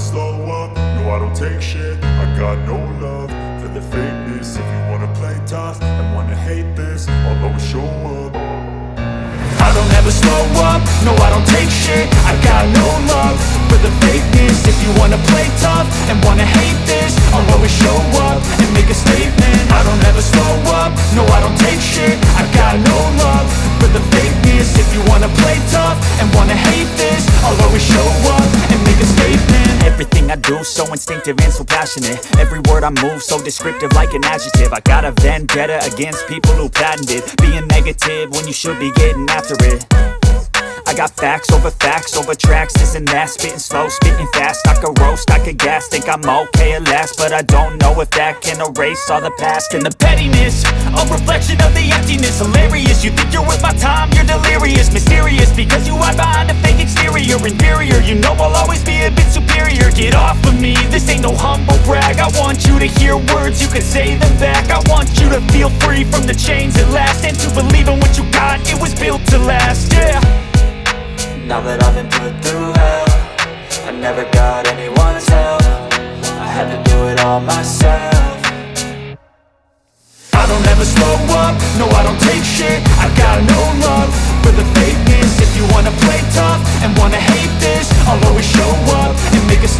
slow up, no I don't take shit. I got no love for the fakeness. If you wanna play tough and wanna hate this, I'll always show up. I don't ever slow up, no I don't take shit. I got no love for the fakeness. If you wanna play tough and wanna hate this, I'll always show up and make a statement. I don't ever slow up, no I don't take shit. I got no love for the fakeness. If you wanna play tough and wanna hate this, I'll always show up and make a statement. Everything I do so instinctive and so passionate. Every word I move so descriptive like an adjective. I got a vendetta against people who patented being negative when you should be getting after it. I got facts over tracks, this and that. Spitting slow, spitting fast, I could roast, I could gas. Think I'm okay at last, but I don't know if that can erase all the past. And the pettiness, a reflection of the emptiness. Hilarious, you think you're worth my time, you're delirious. Mysterious, because you hide behind a fake exterior. Inferior, you know I'll always be a bit superior. Get off of me, this ain't no humble brag. I want you to hear words, you can say them back. I want you to feel free from the chains at last, and to believe in what you got, it was built to last, yeah. Now that I've been put through hell, I never got anyone's help. I had to do it all myself. I don't ever slow up, no I don't